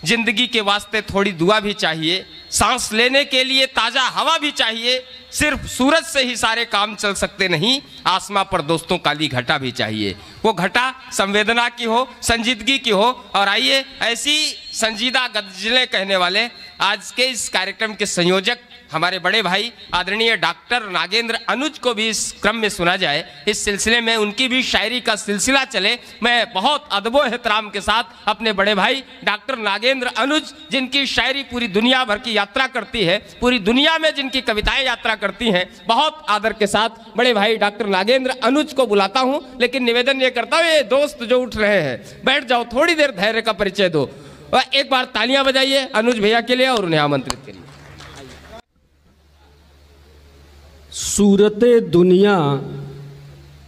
जिंदगी के वास्ते थोड़ी दुआ भी चाहिए, सांस लेने के लिए ताज़ा हवा भी चाहिए। सिर्फ सूरज से ही सारे काम चल सकते नहीं, आसमां पर दोस्तों काली घटा भी चाहिए। वो घटा संवेदना की हो, संजीदगी की हो। और आइए ऐसी संजीदा गज़लें कहने वाले आज के इस कार्यक्रम के संयोजक हमारे बड़े भाई आदरणीय डॉक्टर नागेंद्र अनुज को भी इस क्रम में सुना जाए। इस सिलसिले में उनकी भी शायरी का सिलसिला चले। मैं बहुत अदबो एहतराम के साथ अपने बड़े भाई डॉक्टर नागेंद्र अनुज, जिनकी शायरी पूरी दुनिया भर की यात्रा करती है, पूरी दुनिया में जिनकी कविताएं यात्रा करती हैं, बहुत आदर के साथ बड़े भाई डॉक्टर नागेंद्र अनुज को बुलाता हूं। लेकिन निवेदन ये करता हूं, ये दोस्त जो उठ रहे हैं बैठ जाओ, थोड़ी देर धैर्य का परिचय दो। और एक बार तालियां बजाइए अनुज भैया के लिए और उन्हें आमंत्रित करिए। सूरते दुनिया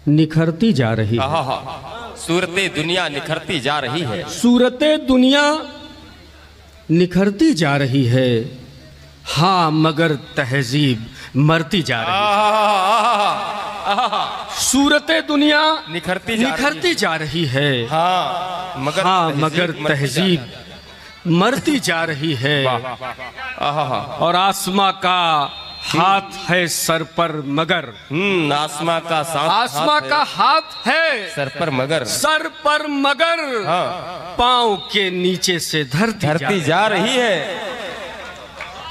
निखरती जा रही है। सूरते दुनिया निखरती जा रही है। सूरते दुनिया निखरती जा रही है, हाँ मगर तहजीब मरती जा रही है। सूरते दुनिया निखरती जा रही है, हाँ मगर तहजीब मरती जा रही है। और आसमां का हाथ है सर पर मगर, आसमां का हाथ है सर पर मगर, पाँव के नीचे से धरती जा रही है।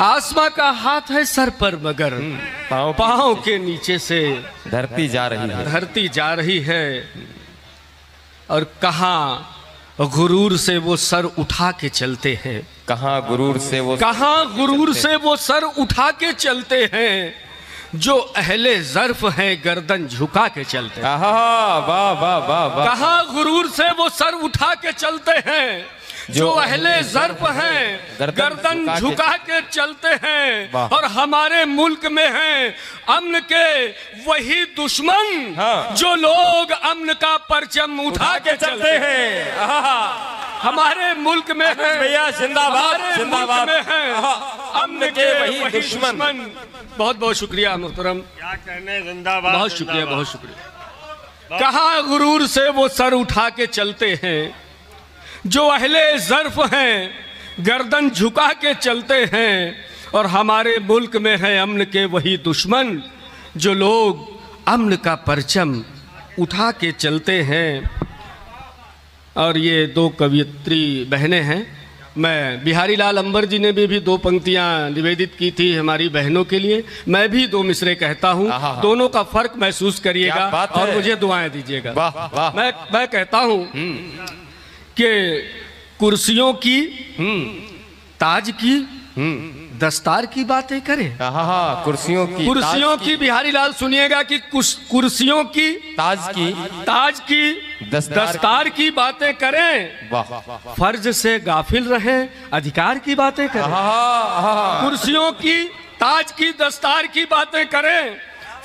आसमां का हाथ है सर पर मगर, पाँव के नीचे से धरती जा रही है। और कहाँ गुरूर से वो सर उठा के चलते हैं, कहाँ गुरूर से वो सर उठा के चलते हैं, जो अहले ज़र्फ हैं गर्दन झुका के चलते हैं। वाह वाह वाह वाह। कहाँ गुरूर से वो सर उठा के चलते हैं, जो अहले ज़र्फ हैं गर्दन झुका के चलते हैं। और हमारे मुल्क में हैं अमन के वही दुश्मन, जो लोग अमन का परचम उठा के चलते हैं। हमारे मुल्क में है भैया, जिंदाबाद जिंदाबाद में है अमन के वही दुश्मन। बहुत बहुत शुक्रिया मोहतरम, क्या कहने, जिंदाबाद। बहुत शुक्रिया। कहाँ गुरूर से वो सर उठा के चलते हैं, जो अहले ज़र्फ हैं गर्दन झुका के चलते हैं। और हमारे मुल्क में है अमन के वही दुश्मन, जो लोग अमन का परचम उठा के चलते हैं। और ये दो कवियत्री बहनें हैं। मैं बिहारी लाल अंबर जी ने भी दो पंक्तियां निवेदित की थी हमारी बहनों के लिए। मैं भी दो मिसरे कहता हूं, दोनों का फर्क महसूस करिएगा और मुझे दुआएं दीजिएगा। मैं कहता हूं कि कुर्सियों की, ताज की, दस्तार की बातें करें। कुर्सियों की बिहारी लाल सुनिएगा कि कुर्सियों की, ताज की, दस्तार की बातें करें। फर्ज से गाफिल रहें, अधिकार की बातें करें। कुर्सियों की, ताज की, दस्तार की बातें करें,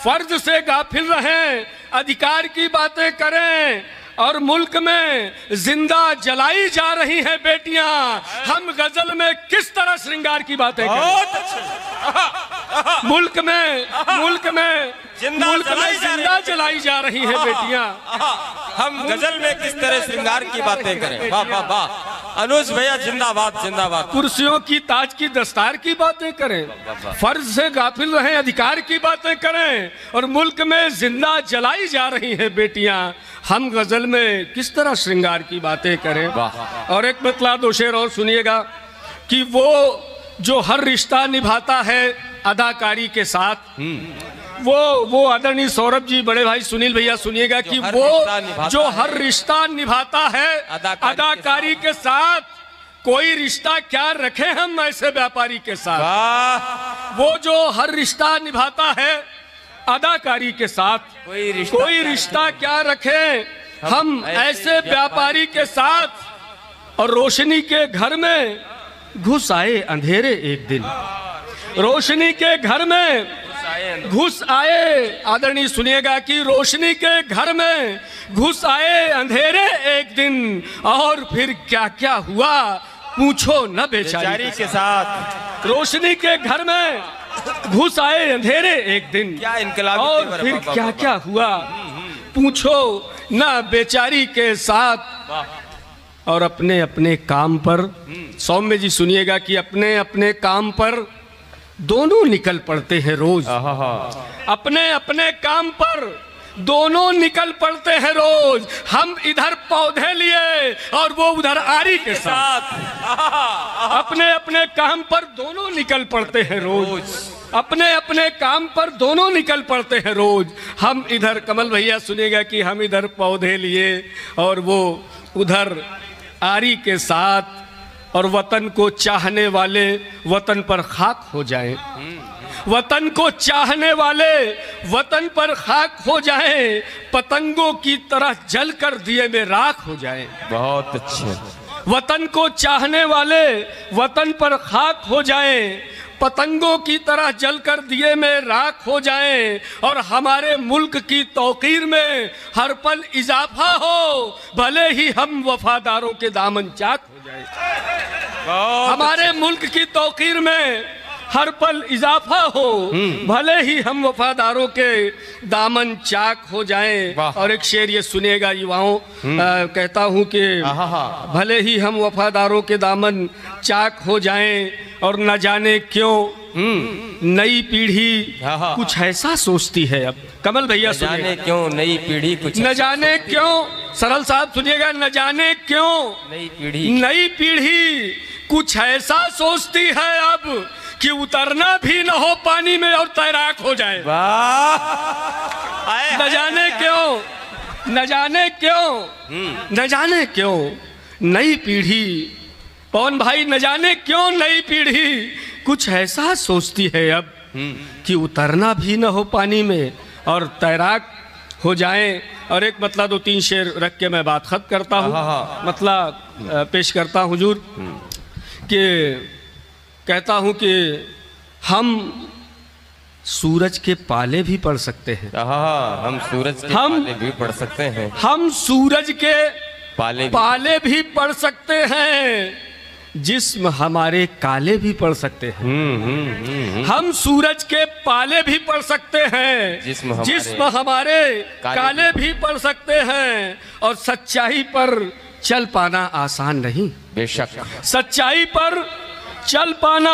फर्ज से गाफिल रहें, अधिकार की बातें करें। और मुल्क में जिंदा जलाई जा रही हैं बेटियां, हम गजल में किस तरह श्रृंगार की बातें करें। मुल्क में जिंदा जलाई जा रही हैं बेटियां, हम गजल में किस तरह श्रृंगार की बातें करें। वाह वाह वाह अनुज भैया, जिंदाबाद जिंदाबाद। कुर्सियों की, ताज की, दस्तार की बातें करें, फर्ज से गाफिल रहें, अधिकार की बातें करें। और मुल्क में जिंदा जलाई जा रही हैं बेटियां, हम गजल में किस तरह श्रृंगार की बातें करें। और एक मतलब दो शेर और सुनिएगा कि वो जो हर रिश्ता निभाता है अदाकारी के साथ, वो आदरणीय सौरभ जी, बड़े भाई सुनील भैया सुनिएगा कि वो जो हर रिश्ता निभाता है अदाकारी के साथ, कोई रिश्ता क्या रखे हम ऐसे व्यापारी के साथ। वो जो हर रिश्ता निभाता है अदाकारी के साथ, कोई रिश्ता क्या रखें हम ऐसे व्यापारी के साथ। और रोशनी के घर में घुस आए अंधेरे एक दिन, रोशनी के घर में घुस आए, आदरणीय सुनिएगा कि रोशनी के घर में घुस आए अंधेरे एक दिन। और फिर क्या क्या हुआ पूछो न बेचारी के साथ। रोशनी के घर में घुस आए अंधेरे एक दिन, क्या इनकलाब, और फिर क्या क्या हुआ पूछो न बेचारी के साथ। और अपने अपने काम पर, सौम्य जी सुनिएगा, कि अपने अपने काम पर दोनों निकल पड़ते हैं रोज। अपने अपने काम पर दोनों निकल पड़ते हैं रोज। हम इधर पौधे लिए और वो उधर आरी के साथ। अपने अपने काम पर दोनों निकल पड़ते हैं रोज। अपने अपने काम पर दोनों निकल पड़ते हैं रोज। हम इधर, कमल भैया सुनिएगा, कि हम इधर पौधे लिए और वो उधर आरी के साथ। और वतन को चाहने वाले वतन पर खाक हो जाएं। वतन को चाहने वाले वतन पर खाक हो जाएं। पतंगों की तरह जलकर दिए में राख हो जाएं। बहुत अच्छे। वतन को चाहने वाले वतन पर खाक हो जाएं। पतंगों की तरह जलकर दिए में राख हो जाएं। और हमारे मुल्क की तौकीर में हर पल इजाफा हो, भले ही हम वफादारों के दामन चाक हो जाएं। हमारे मुल्क की तौकीर में हर पल इजाफा हो, भले ही हम वफादारों के दामन चाक हो जाएं। और एक शेर ये सुनिएगा युवाओं, कहता हूँ कि भले ही हम वफादारों के दामन चाक हो जाएं। और न जाने क्यों नई पीढ़ी कुछ ऐसा सोचती है। अब कमल भैया सुनिए, न जाने क्यों नई पीढ़ी कुछ, न जाने क्यों, सरल साहब सुनिएगा, न जाने क्यों नई पीढ़ी कुछ ऐसा सोचती है अब कि उतरना भी न हो पानी में और तैराक हो जाए। न जाने क्यों, न जाने क्यों, न जाने क्यों नई पीढ़ी, पवन भाई, न जाने क्यों नई पीढ़ी कुछ ऐसा सोचती है अब कि उतरना भी न हो पानी में और तैराक हो जाएं। और एक मतलब 2-3 शेर रख के मैं बात खत्म करता हूँ। मतलब पेश करता हूँ हुजूर, कि कहता हूँ कि हम सूरज के पाले भी पढ़ सकते हैं। हम सूरज के पाले भी पढ़ सकते हैं। हम सूरज के पाले भी पढ़ सकते हैं। जिस्म हमारे काले भी पढ़ सकते हैं। हम सूरज के पाले भी पढ़ सकते हैं। जिस्म हमारे काले भी पढ़ सकते हैं। और सच्चाई पर चल पाना आसान नहीं। बेशक सच्चाई पर चल पाना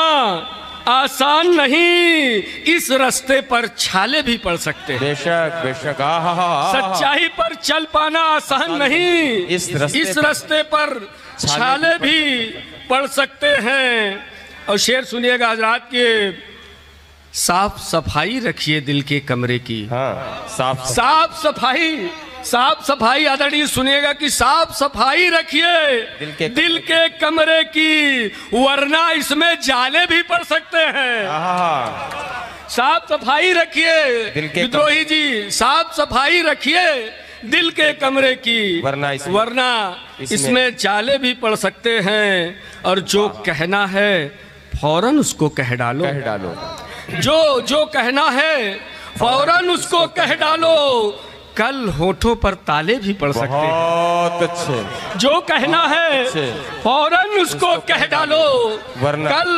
आसान नहीं। इस रास्ते पर छाले भी पड़ सकते हैं। बेशक बेशक। सच्चाई पर चल पाना आसान नहीं। इस रास्ते पर छाले भी पड़ सकते हैं। और शेर सुनिएगा हजरात के, साफ सफाई रखिए दिल के कमरे की। साफ सफाई, साफ सफाई आदरणीय सुनिएगा कि साफ सफाई रखिए दिल के कमरे की, वरना इसमें जाले भी पड़ सकते हैं। साफ सफाई रखिए विद्रोही जी, साफ सफाई रखिए दिल के कमरे की, वरना इसमें जाले भी पड़ सकते हैं। और जो कहना है फौरन उसको कह डालो। जो कहना है फौरन उसको कह डालो। कल होठों पर ताले भी पड़ सकते हैं। बहुत अच्छे। जो कहना है फौरन उसको कह डालो, वरना कल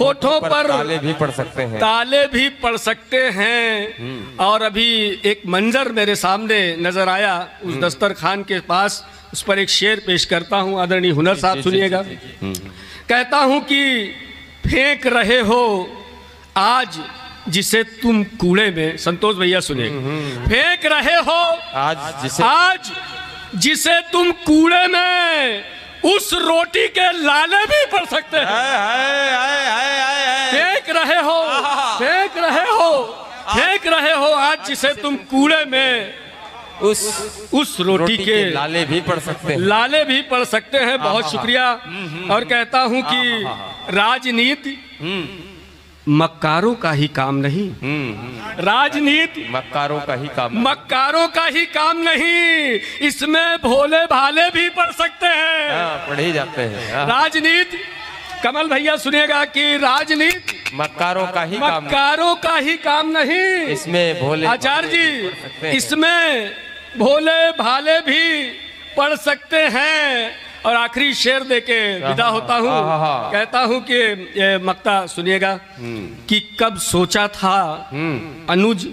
होठों पर ताले भी पड़ सकते हैं। ताले भी पड़ सकते हैं। और अभी एक मंजर मेरे सामने नजर आया उस दस्तरखान के पास, उस पर एक शेर पेश करता हूँ आदरणीय हुनर साहब सुनिएगा। कहता हूँ कि फेंक रहे हो आज जिसे तुम कूड़े में, संतोष भैया सुनिए, फेंक रहे हो आज जिसे तुम कूड़े में, उस रोटी के लाले भी पड़ सकते हैं। फेंक रहे हो, फेंक रहे हो, फेंक रहे हो आज जिसे तुम कूड़े में, उस रोटी के लाले भी पड़ सकते हैं। लाले भी पड़ सकते हैं। बहुत शुक्रिया। और कहता हूं कि राजनीति मक्कारों का ही काम नहीं। राजनीति मक्कारों का ही काम नहीं। इसमें भोले भाले भी पढ़ सकते हैं। पढ़ ही जाते हैं। राजनीति, कमल भैया सुनिएगा कि राजनीति मक्कारों का ही काम नहीं। इसमें भोले, आचार्य जी, इसमें भोले भाले भी पढ़ सकते हैं। और आखिरी शेर देके विदा होता हूँ। कहता हूँ कि ये मक्ता सुनिएगा कि कब सोचा था अनुज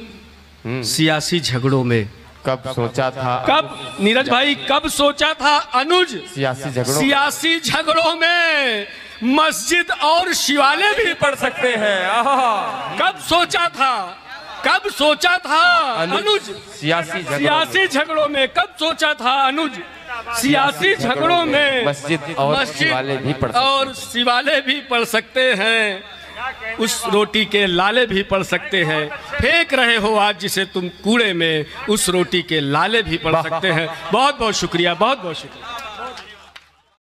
सियासी झगड़ों में, कब सोचा था, कब नीरज भाई कब सोचा था अनुज सियासी झगड़ों में मस्जिद और शिवालय भी पढ़ सकते हैं। कब सोचा था, कब सोचा था अनुज सियासी झगड़ों में, कब सोचा था अनुज सियासी झगड़ों में मस्जिद और शिवालय भी पढ़ सकते हैं, उस रोटी के लाले भी पढ़ सकते हैं। फेंक रहे हो आज जिसे तुम कूड़े में, उस रोटी के लाले भी पढ़ सकते हैं। बहुत बहुत शुक्रिया, बहुत बहुत शुक्रिया।